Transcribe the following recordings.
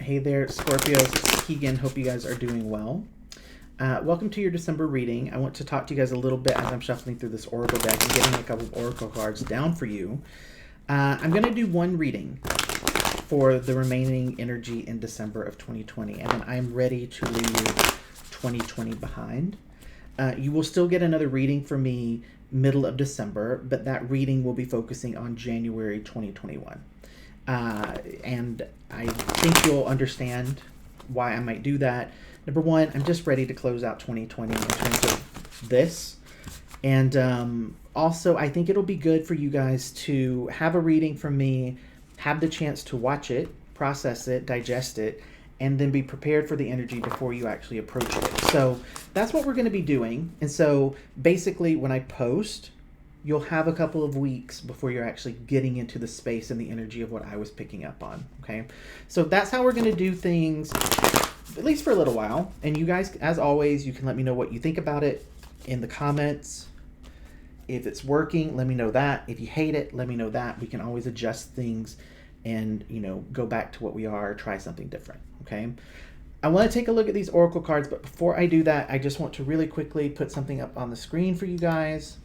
Hey there, Scorpio. This is Keaghan. Hope you guys are doing well. Welcome to your December reading. I want to talk to you guys a little bit as I'm shuffling through this oracle deck and getting a couple of oracle cards down for you. I'm going to do one reading for the remaining energy in December of 2020, and then I'm ready to leave 2020 behind. You will still get another reading from me middle of December, but that reading will be focusing on January 2021. And I think you'll understand why I might do that. Number one, I'm just ready to close out 2020 in terms of this. And also, I think it'll be good for you guys to have a reading from me, have the chance to watch it, process it, digest it, and then be prepared for the energy before you actually approach it. So that's what we're going to be doing. And so basically when I post, you'll have a couple of weeks before you're actually getting into the space and the energy of what I was picking up on. Okay. So that's how we're going to do things, at least for a little while. And you guys, as always, you can let me know what you think about it in the comments. If it's working, let me know that. If you hate it, let me know that. We can always adjust things and, go back to what we are, try something different. Okay. I want to take a look at these oracle cards, but before I do that, I just want to really quickly put something up on the screen for you guys.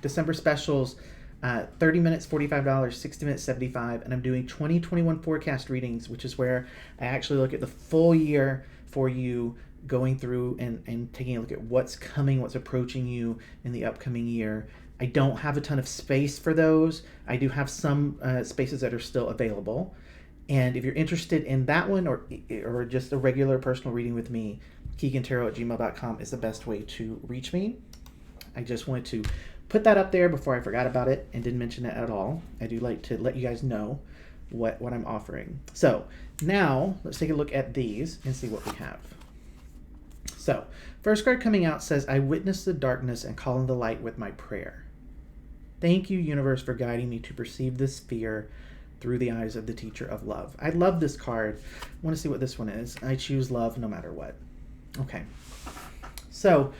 December specials, 30 minutes, $45, 60 minutes, $75, and I'm doing 2021 forecast readings, which is where I actually look at the full year for you, going through and taking a look at what's coming, what's approaching you in the upcoming year. I don't have a ton of space for those. I do have some spaces that are still available. And if you're interested in that one or just a regular personal reading with me, KeaghanTarot@gmail.com is the best way to reach me. I just wanted to put that up there before I forgot about it and didn't mention it at all. I do like to let you guys know what I'm offering. So now let's take a look at these and see what we have. So first card coming out says, I witness the darkness and call in the light with my prayer. Thank you, universe, for guiding me to perceive this fear through the eyes of the teacher of love. I love this card. I want to see what this one is. I choose love no matter what. Okay. So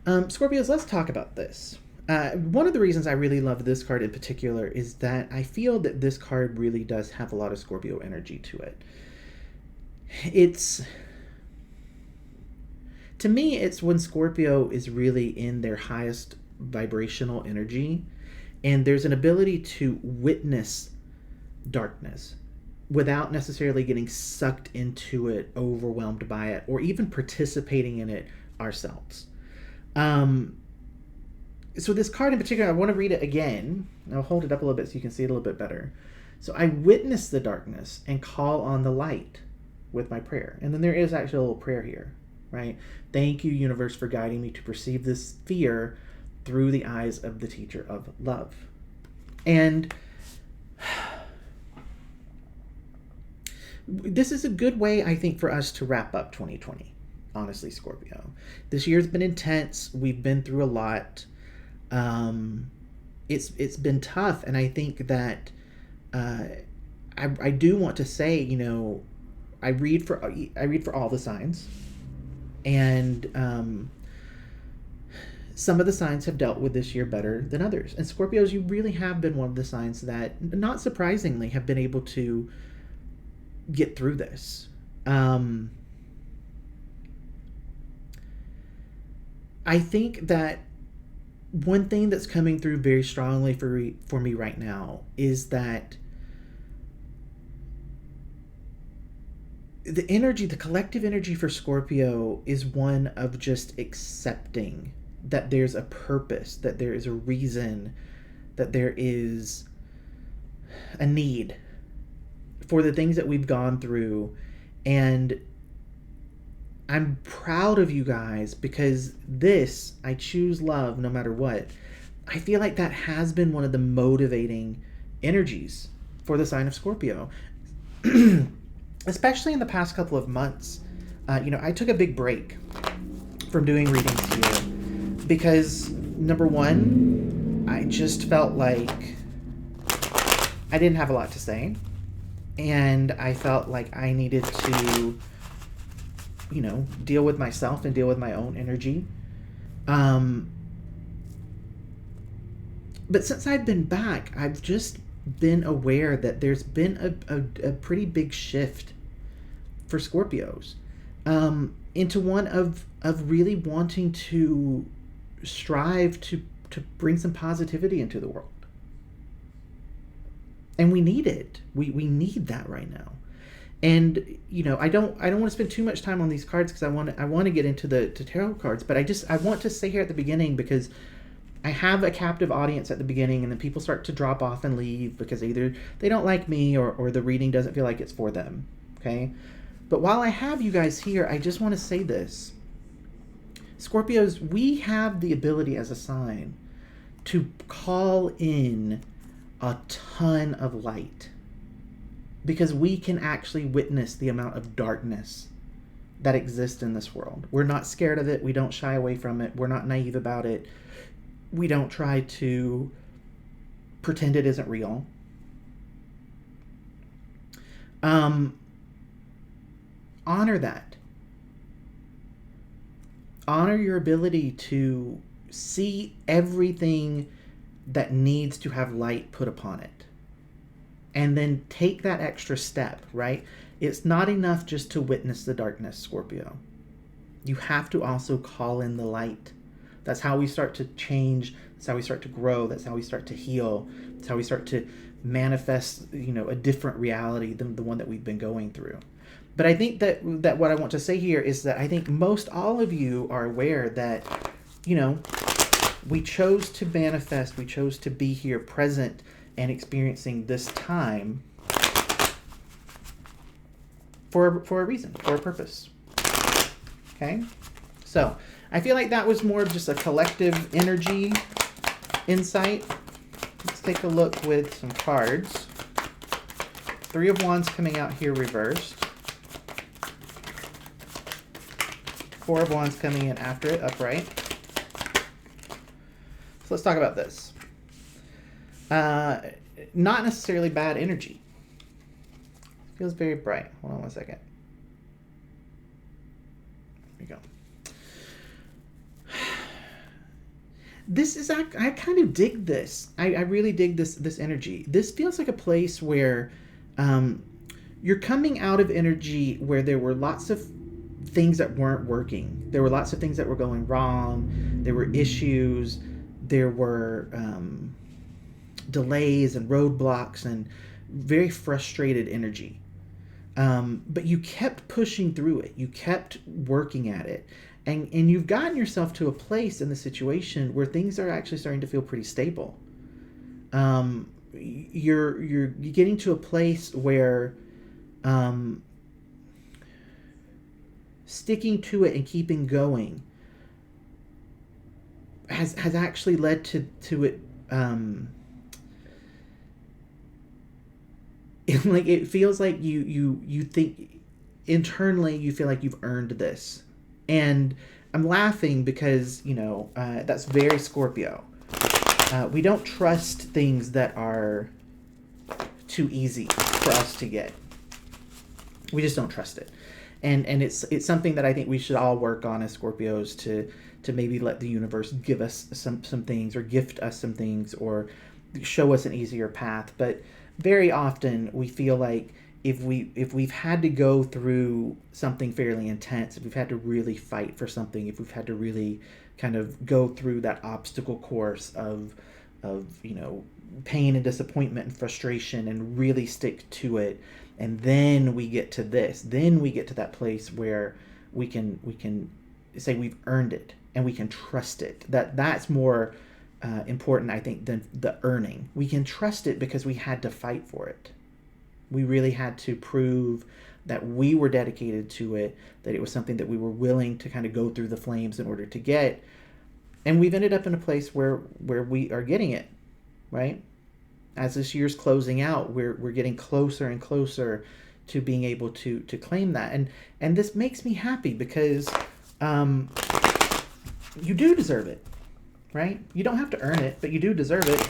Scorpios, let's talk about this. One of the reasons I really love this card in particular is that I feel that this card really does have a lot of Scorpio energy to it. To me, it's when Scorpio is really in their highest vibrational energy, and there's an ability to witness darkness without necessarily getting sucked into it, overwhelmed by it, or even participating in it ourselves. So this card in particular, I want to read it again. I'll hold it up a little bit so you can see it a little bit better. So I witness the darkness and call on the light with my prayer. And then there is actually a little prayer here, right? Thank you, universe, for guiding me to perceive this fear through the eyes of the teacher of love. And this is a good way, I think, for us to wrap up 2020. Honestly, Scorpio. This year's been intense. We've been through a lot. It's been tough, and I think that I do want to say, I read for all the signs, and some of the signs have dealt with this year better than others. And Scorpios, you really have been one of the signs that, not surprisingly, have been able to get through this. I think that one thing that's coming through very strongly for me right now is that the collective energy for Scorpio is one of just accepting that there's a purpose, that there is a reason, that there is a need for the things that we've gone through. And I'm proud of you guys because I choose love no matter what. I feel like that has been one of the motivating energies for the sign of Scorpio. Especially in the past couple of months. I took a big break from doing readings here because, number one, I just felt like I didn't have a lot to say. And I felt like I needed to deal with myself and deal with my own energy. But since I've been back, I've just been aware that there's been a pretty big shift for Scorpios, into one of really wanting to strive to bring some positivity into the world. And we need it. We need that right now. And I don't want to spend too much time on these cards because I want to get into the tarot cards, but I want to say here at the beginning, because I have a captive audience at the beginning, and then people start to drop off and leave because either they don't like me or the reading doesn't feel like it's for them. Okay? But while I have you guys here, I just want to say this. Scorpios, we have the ability as a sign to call in a ton of light, because we can actually witness the amount of darkness that exists in this world. We're not scared of it. We don't shy away from it. We're not naive about it. We don't try to pretend it isn't real. Honor that. Honor your ability to see everything that needs to have light put upon it. And then take that extra step, right? It's not enough just to witness the darkness, Scorpio. You have to also call in the light. That's how we start to change. That's how we start to grow. That's how we start to heal. That's how we start to manifest, a different reality than the one that we've been going through. But I think that what I want to say here is that I think most all of you are aware that, we chose to manifest, we chose to be here present and experiencing this time for a reason, for a purpose. Okay? So, I feel like that was more of just a collective energy insight. Let's take a look with some cards. Three of Wands coming out here reversed. Four of Wands coming in after it, upright. So let's talk about this. Not necessarily bad energy. Feels very bright. Hold on one second. There we go. This is, I kind of dig this. I really dig this energy. This feels like a place where you're coming out of energy where there were lots of things that weren't working. There were lots of things that were going wrong. There were issues. There were delays and roadblocks and very frustrated energy. But you kept pushing through it. You kept working at it. And you've gotten yourself to a place in the situation where things are actually starting to feel pretty stable. You're getting to a place where sticking to it and keeping going has actually led to it. It feels like you think internally you feel like you've earned this. And I'm laughing because, that's very Scorpio. We don't trust things that are too easy for us to get. We just don't trust it. And it's something that I think we should all work on as Scorpios to maybe let the universe give us some things, or gift us some things, or show us an easier path. But very often we feel like if we've had to go through something fairly intense, if we've had to really fight for something, if we've had to really kind of go through that obstacle course of pain and disappointment and frustration and really stick to it, and then we get to this, then we get to that place where we can say we've earned it and we can trust it. That's more important, I think, than the earning. We can trust it because we had to fight for it. We really had to prove that we were dedicated to it, that it was something that we were willing to kind of go through the flames in order to get. And we've ended up in a place where we are getting it, right? As this year's closing out, we're getting closer and closer to being able to claim that. And this makes me happy because you do deserve it, right? You don't have to earn it, but you do deserve it.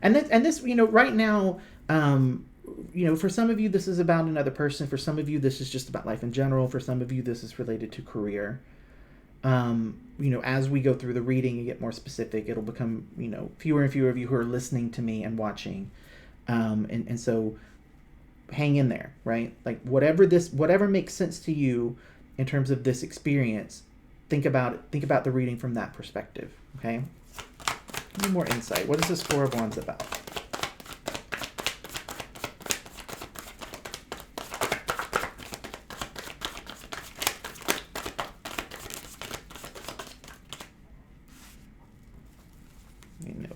And this, right now, for some of you, this is about another person. For some of you, this is just about life in general. For some of you, this is related to career. As we go through the reading and get more specific, it'll become, fewer and fewer of you who are listening to me and watching. And so hang in there, right? Like whatever makes sense to you in terms of this experience, think about it. Think about the reading from that perspective, okay? Give me more insight. What is this Four of Wands about?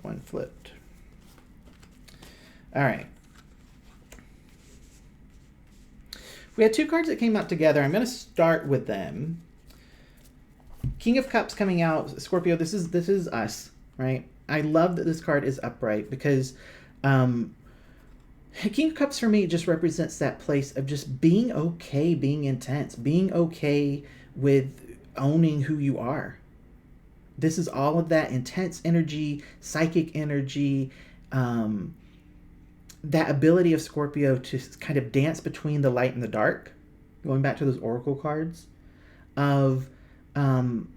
One flipped. All right. We had two cards that came out together. I'm going to start with them. King of Cups coming out. Scorpio, this is us, right? I love that this card is upright because King of Cups for me just represents that place of just being okay, being intense, being okay with owning who you are. This is all of that intense energy, psychic energy, that ability of Scorpio to kind of dance between the light and the dark, going back to those oracle cards, of being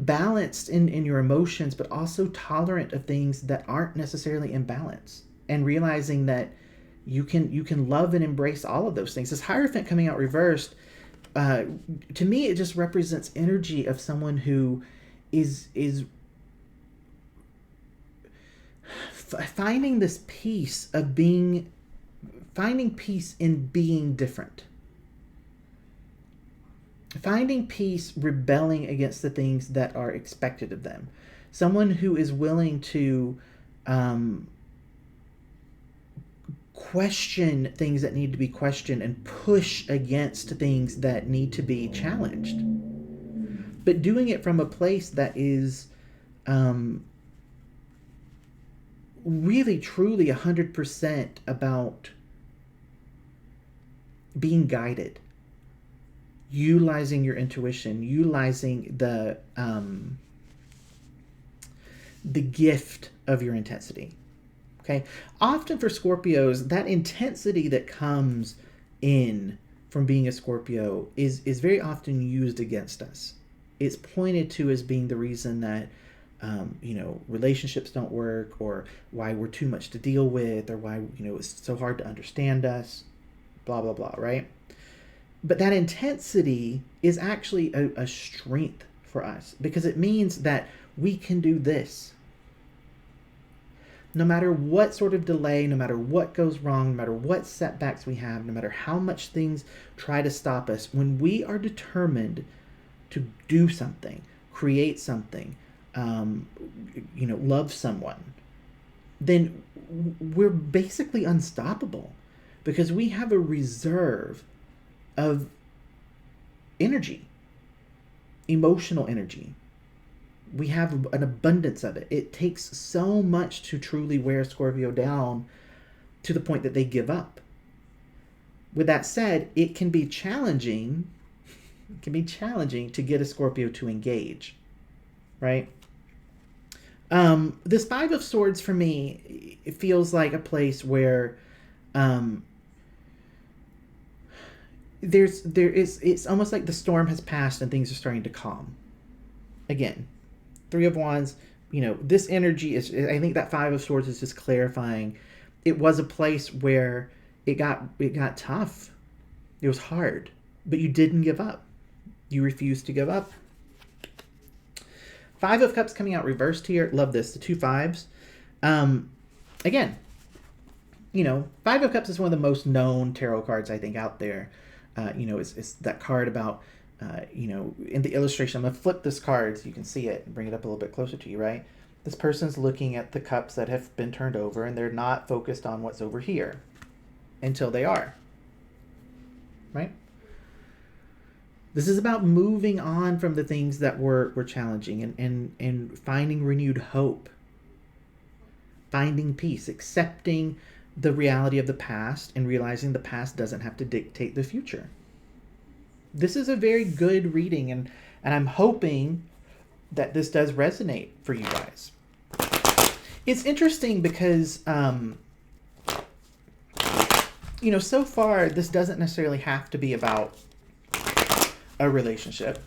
balanced in your emotions, but also tolerant of things that aren't necessarily in balance, and realizing that you can love and embrace all of those things. This Hierophant coming out reversed, to me, it just represents energy of someone who is finding this peace of finding peace in being different, finding peace rebelling against the things that are expected of them. Someone who is willing to question things that need to be questioned and push against things that need to be challenged, but doing it from a place that is really truly 100% about being guided, utilizing your intuition, utilizing the gift of your intensity. Okay, often for Scorpios, that intensity that comes in from being a Scorpio is very often used against us. It's pointed to as being the reason that relationships don't work, or why we're too much to deal with, or why it's so hard to understand us, blah blah blah, right? But that intensity is actually a strength for us, because it means that we can do this. No matter what sort of delay, no matter what goes wrong, no matter what setbacks we have, no matter how much things try to stop us, when we are determined to do something, create something, love someone, then we're basically unstoppable, because we have a reserve of energy, emotional energy. We have an abundance of it. It takes so much to truly wear Scorpio down to the point that they give up. With that said, it can be challenging. It can be challenging to get a Scorpio to engage, right? This Five of Swords for me, it feels like a place where it's almost like the storm has passed and things are starting to calm. Again, Three of Wands, this energy is, I think that Five of Swords is just clarifying. It was a place where it got tough. It was hard, but you didn't give up. You refused to give up. Five of Cups coming out reversed here. Love this. The two fives. Again, Five of Cups is one of the most known tarot cards, I think, out there. It's that card about, in the illustration, I'm going to flip this card so you can see it and bring it up a little bit closer to you, right? This person's looking at the cups that have been turned over, and they're not focused on what's over here until they are, right? This is about moving on from the things that were challenging and finding renewed hope, finding peace, accepting the reality of the past, and realizing the past doesn't have to dictate the future. This is a very good reading, and I'm hoping that this does resonate for you guys. It's interesting because, so far, this doesn't necessarily have to be about a relationship.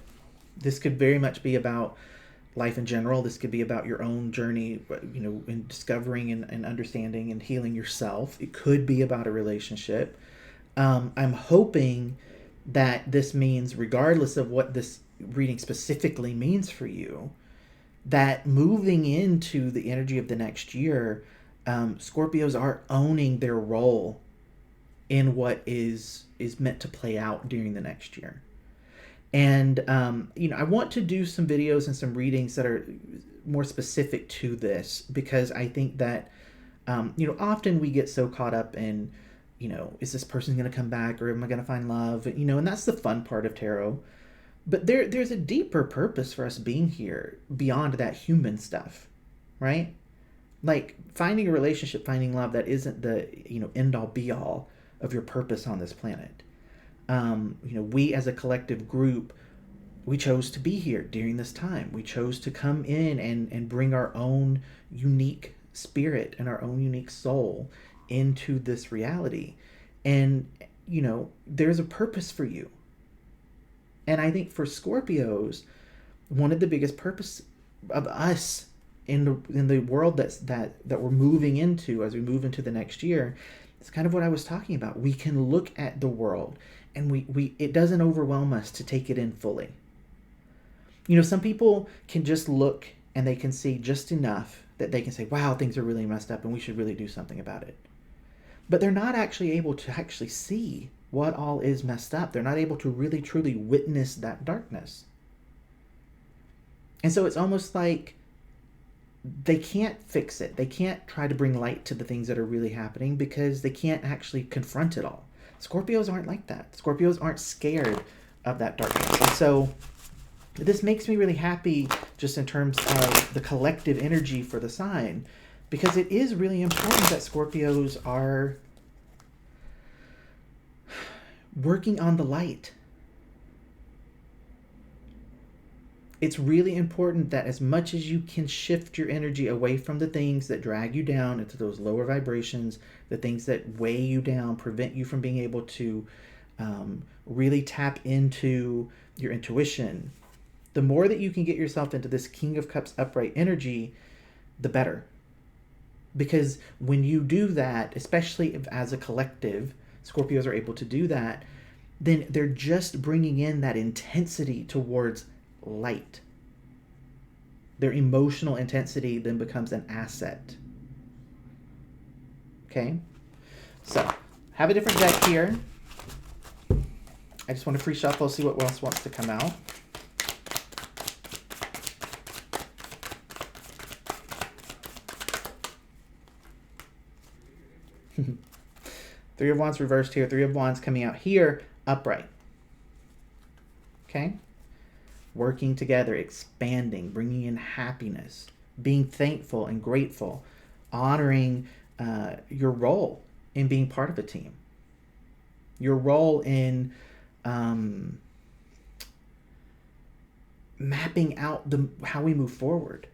This could very much be about life in general. This could be about your own journey, in discovering and understanding and healing yourself. It could be about a relationship. I'm hoping that this means, regardless of what this reading specifically means for you, that moving into the energy of the next year, Scorpios are owning their role in what is meant to play out during the next year. And, I want to do some videos and some readings that are more specific to this, because I think that, often we get so caught up in, is this person going to come back, or am I going to find love? And that's the fun part of tarot. But there's a deeper purpose for us being here beyond that human stuff, right? Like finding a relationship, finding love, that isn't the, end all be all of your purpose on this planet. We as a collective group, we chose to be here during this time. We chose to come in and bring our own unique spirit and our own unique soul into this reality. And, there's a purpose for you. And I think for Scorpios, one of the biggest purpose of us in the world that we're moving into as we move into the next year, it's kind of what I was talking about. We can look at the world, and we it doesn't overwhelm us to take it in fully. Some people can just look and they can see just enough that they can say, wow, things are really messed up and we should really do something about it. But they're not actually able to actually see what all is messed up. They're not able to really truly witness that darkness. And so it's almost like they can't fix it. They can't try to bring light to the things that are really happening because they can't actually confront it all. Scorpios aren't like that. Scorpios aren't scared of that darkness. And so this makes me really happy just in terms of the collective energy for the sign, because it is really important that Scorpios are working on the light. It's really important that as much as you can shift your energy away from the things that drag you down into those lower vibrations, the things that weigh you down, prevent you from being able to really tap into your intuition, the more that you can get yourself into this King of Cups upright energy, the better. Because when you do that, especially if as a collective, Scorpios are able to do that, then they're just bringing in that intensity towards light. Their emotional intensity then becomes an asset. Okay? So, have a different deck here. I just want to free shuffle, see what else wants to come out. Three of Wands reversed here. Three of Wands coming out here, upright. Okay? Working together, expanding, bringing in happiness, being thankful and grateful, honoring your role in being part of a team. Your role in mapping out how we move forward.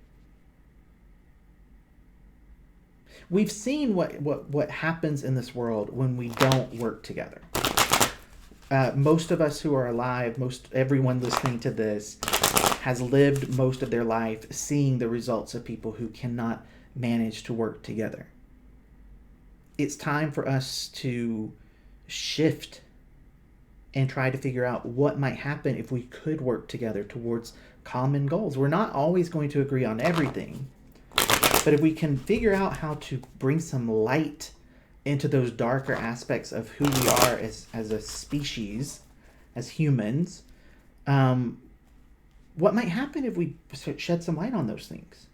We've seen what happens in this world when we don't work together. Most of us who are alive, everyone listening to this, has lived most of their life seeing the results of people who cannot manage to work together. It's time for us to shift and try to figure out what might happen if we could work together towards common goals. We're not always going to agree on everything, but if we can figure out how to bring some light into those darker aspects of who we are as a species, as humans, what might happen if we shed some light on those things?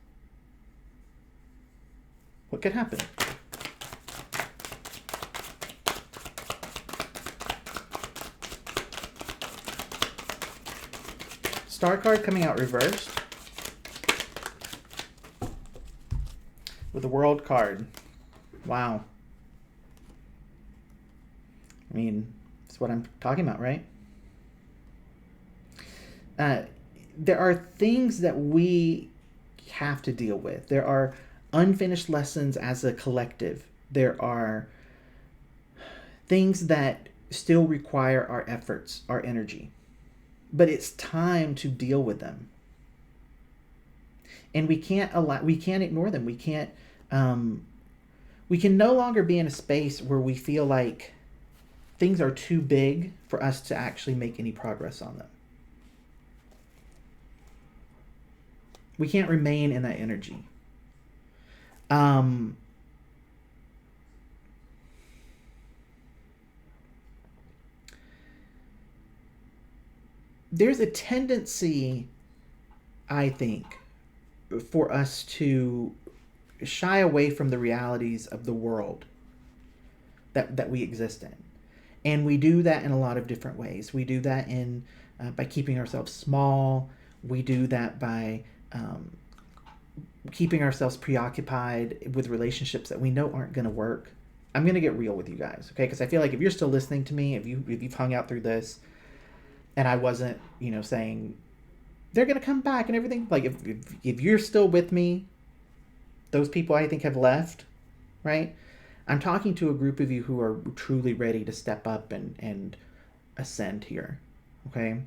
What could happen? Star card coming out reversed with the World card. Wow. I mean, that's what I'm talking about, right? There are things that we have to deal with. There are unfinished lessons as a collective. There are things that still require our efforts, our energy. But it's time to deal with them. And we can't ignore them. We can no longer be in a space where we feel like things are too big for us to actually make any progress on them. We can't remain in that energy. There's a tendency, I think, for us to shy away from the realities of the world that we exist in. And we do that in a lot of different ways. We do that by keeping ourselves small. We do that by keeping ourselves preoccupied with relationships that we know aren't going to work. I'm going to get real with you guys, okay? Because I feel like if you're still listening to me, if you've hung out through this, and I wasn't, saying they're going to come back and everything, like if you're still with me, those people I think have left, right? I'm talking to a group of you who are truly ready to step up and ascend here, okay?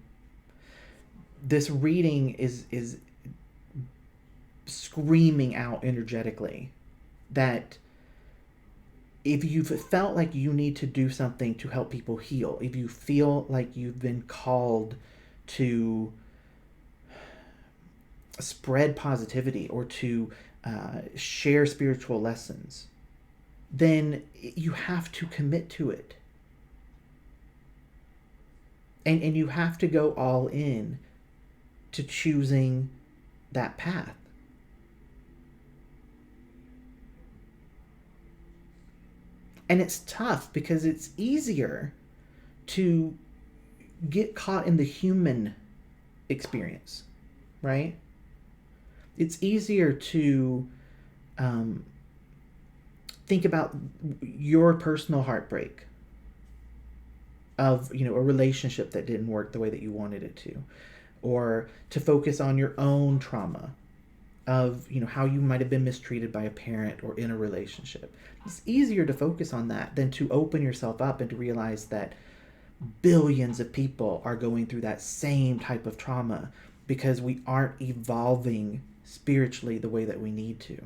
This reading is screaming out energetically that if you've felt like you need to do something to help people heal, if you feel like you've been called to spread positivity or to share spiritual lessons, then you have to commit to it. And you have to go all in to choosing that path. And it's tough because it's easier to get caught in the human experience, right? It's easier to think about your personal heartbreak of, a relationship that didn't work the way that you wanted it to, or to focus on your own trauma of, how you might have been mistreated by a parent or in a relationship. It's easier to focus on that than to open yourself up and to realize that billions of people are going through that same type of trauma because we aren't evolving spiritually the way that we need to.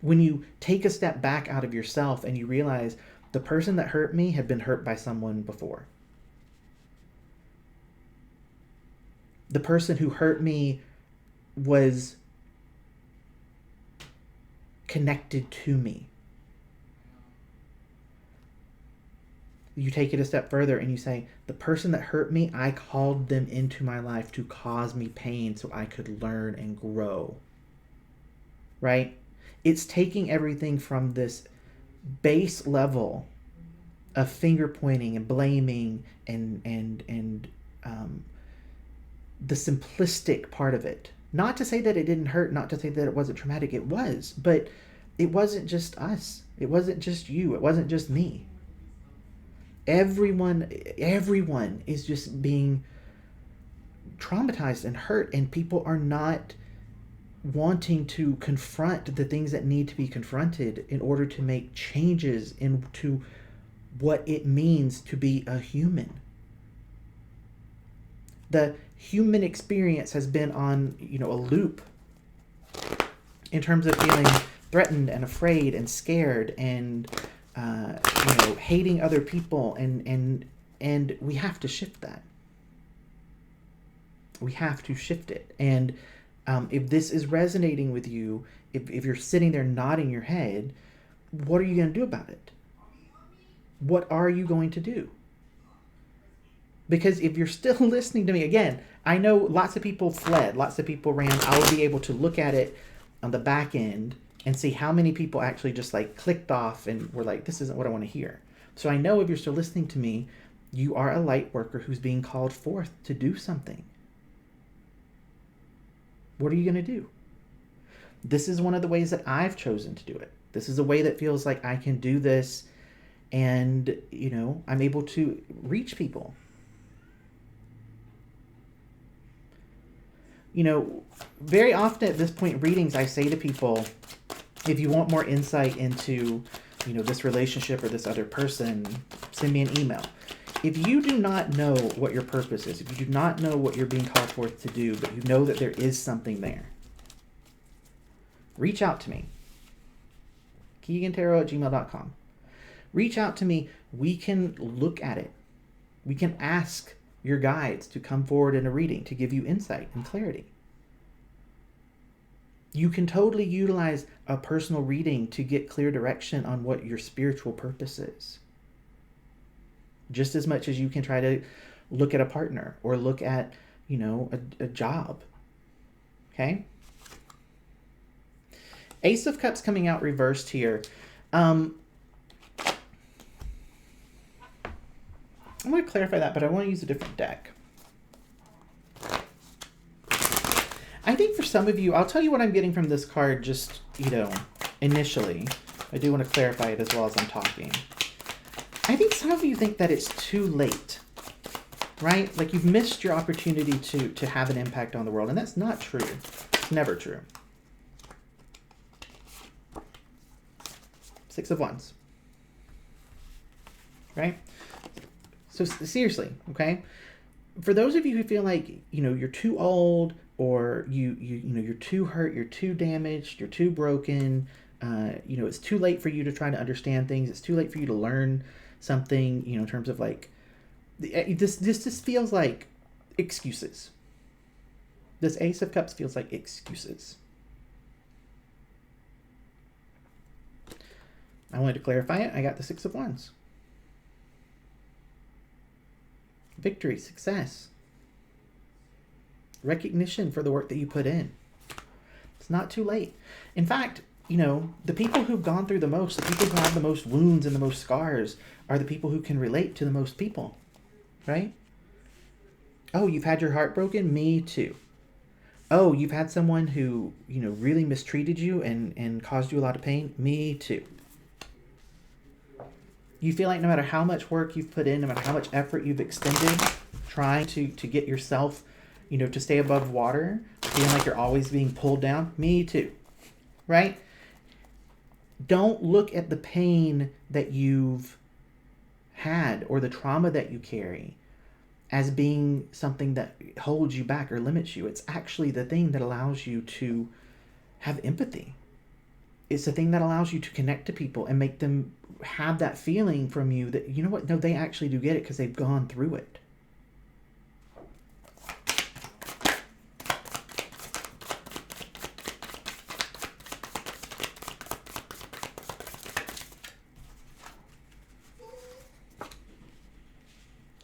When you take a step back out of yourself and you realize the person that hurt me had been hurt by someone before. The person who hurt me was connected to me. You take it a step further and you say, the person that hurt me, I called them into my life to cause me pain so I could learn and grow. Right? It's taking everything from this base level of finger pointing and blaming and the simplistic part of it. Not to say that it didn't hurt, not to say that it wasn't traumatic. It was, but it wasn't just us. It wasn't just you. It wasn't just me. Everyone is just being traumatized and hurt, and people are not wanting to confront the things that need to be confronted in order to make changes into what it means to be a human. The human experience has been on, a loop in terms of feeling threatened and afraid and scared and, hating other people. And we have to shift that. We have to shift it. And if this is resonating with you, if you're sitting there nodding your head, what are you going to do about it? What are you going to do? Because if you're still listening to me, again, I know lots of people fled, lots of people ran. I'll be able to look at it on the back end and see how many people actually just clicked off and were like, this isn't what I want to hear. So I know if you're still listening to me, you are a light worker who's being called forth to do something. What are you going to do? This is one of the ways that I've chosen to do it. This is a way that feels like I can do this and, I'm able to reach people. Very often at this point in readings, I say to people, if you want more insight into, this relationship or this other person, send me an email. If you do not know what your purpose is, if you do not know what you're being called forth to do, but you know that there is something there, reach out to me. KeaghanTarot@gmail.com. Reach out to me. We can look at it. We can ask your guides to come forward in a reading to give you insight and clarity. You can totally utilize a personal reading to get clear direction on what your spiritual purpose is. Just as much as you can try to look at a partner or look at, a job. Okay? Ace of Cups coming out reversed here. I'm going to clarify that, but I want to use a different deck. I think for some of you, I'll tell you what I'm getting from this card just, initially. I do want to clarify it as well as I'm talking. I think some of you think that it's too late, right? Like you've missed your opportunity to have an impact on the world, and that's not true. It's never true. Six of Wands, right? So seriously, okay? For those of you who feel like, you're too old, or you're too hurt, you're too damaged, you're too broken, it's too late for you to try to understand things, it's too late for you to learn something, in terms of like, this just feels like excuses. This Ace of Cups feels like excuses. I wanted to clarify it. I got the Six of Wands. Victory, success, recognition for the work that you put in. It's not too late. In fact, the people who've gone through the most, the people who have the most wounds and the most scars are the people who can relate to the most people, right? Oh, you've had your heart broken? Me too. Oh, you've had someone who, really mistreated you and caused you a lot of pain? Me too. You feel like no matter how much work you've put in, no matter how much effort you've extended, trying to get yourself, to stay above water, feeling like you're always being pulled down? Me too, right? Don't look at the pain that you've had or the trauma that you carry as being something that holds you back or limits you. It's actually the thing that allows you to have empathy. It's the thing that allows you to connect to people and make them have that feeling from you that, you know what, no, they actually do get it because they've gone through it.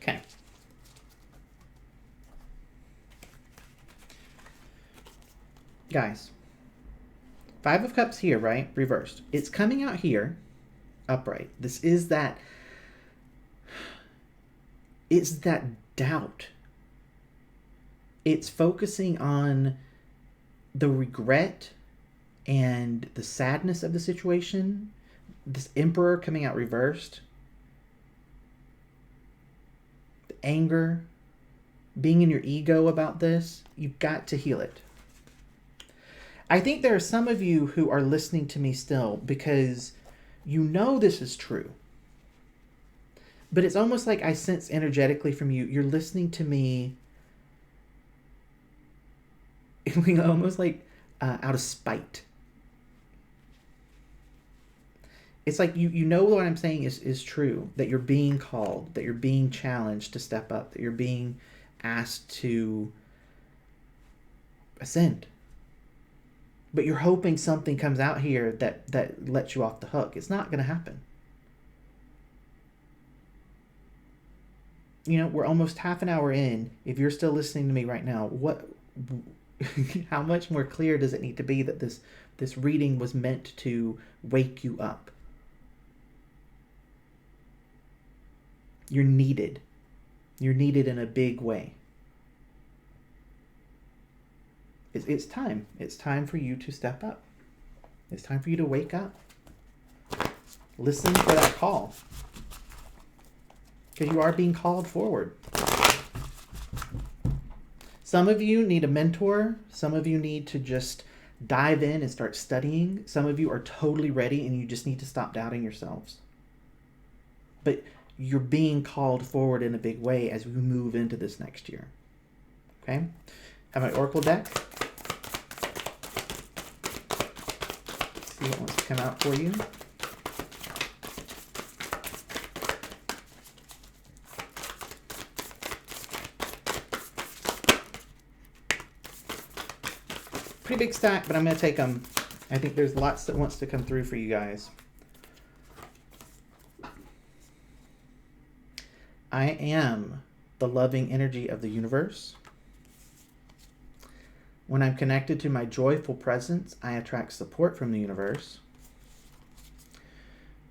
Okay. Guys, Five of Cups here, right? Reversed. It's coming out here, upright. This is that, it's that doubt. It's focusing on the regret and the sadness of the situation. This Emperor coming out reversed. The anger, being in your ego about this. You've got to heal it. I think there are some of you who are listening to me still because this is true. But it's almost like I sense energetically from you, you're listening to me almost like out of spite. It's like you know what I'm saying is true, that you're being called, that you're being challenged to step up, that you're being asked to ascend. But you're hoping something comes out here that lets you off the hook. It's not going to happen. We're almost half an hour in. If you're still listening to me right now, how much more clear does it need to be that this reading was meant to wake you up? You're needed. You're needed in a big way. It's time. It's time for you to step up. It's time for you to wake up. Listen for that call. Because you are being called forward. Some of you need a mentor. Some of you need to just dive in and start studying. Some of you are totally ready and you just need to stop doubting yourselves. But you're being called forward in a big way as we move into this next year. Okay? I have my oracle deck. See what wants to come out for you. Pretty big stack, but I'm going to take them. I think there's lots that wants to come through for you guys. I am the loving energy of the universe. When I'm connected to my joyful presence, I attract support from the universe.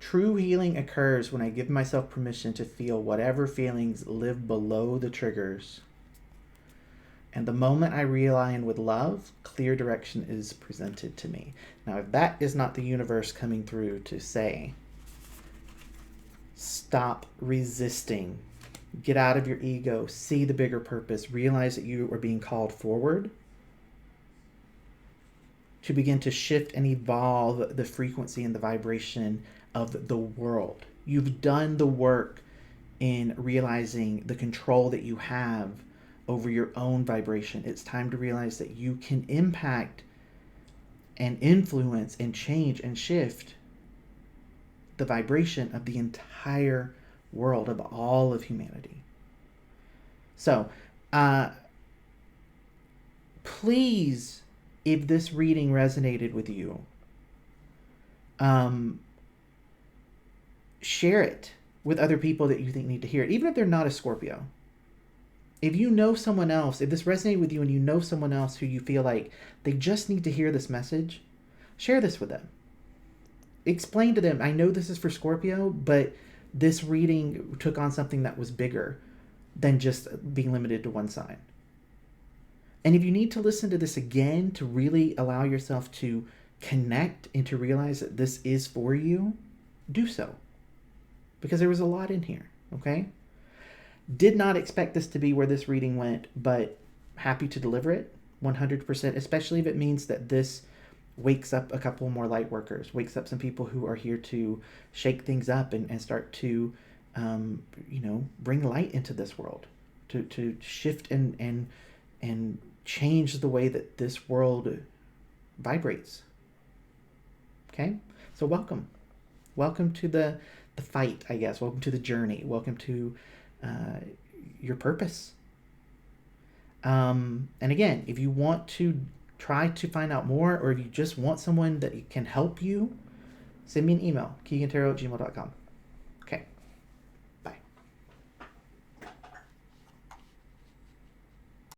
True healing occurs when I give myself permission to feel whatever feelings live below the triggers. And the moment I realign with love, clear direction is presented to me. Now, if that is not the universe coming through to say, stop resisting, get out of your ego, see the bigger purpose, realize that you are being called forward to begin to shift and evolve the frequency and the vibration of the world. You've done the work in realizing the control that you have over your own vibration. It's time to realize that you can impact and influence and change and shift the vibration of the entire world, of all of humanity. So, please, if this reading resonated with you, share it with other people that you think need to hear it, even if they're not a Scorpio. If you know someone else, if this resonated with you and you know someone else who you feel like they just need to hear this message, share this with them. Explain to them, I know this is for Scorpio, but this reading took on something that was bigger than just being limited to one sign. And if you need to listen to this again to really allow yourself to connect and to realize that this is for you, do so. Because there was a lot in here, okay? Did not expect this to be where this reading went, but happy to deliver it 100%, especially if it means that this wakes up a couple more light workers, wakes up some people who are here to shake things up and start to, bring light into this world, to shift and change the way that this world vibrates. Okay? So welcome. Welcome to the fight, I guess. Welcome to the journey. Welcome to your purpose. And again, if you want to try to find out more, or if you just want someone that can help you, send me an email, keaghantarot@gmail.com.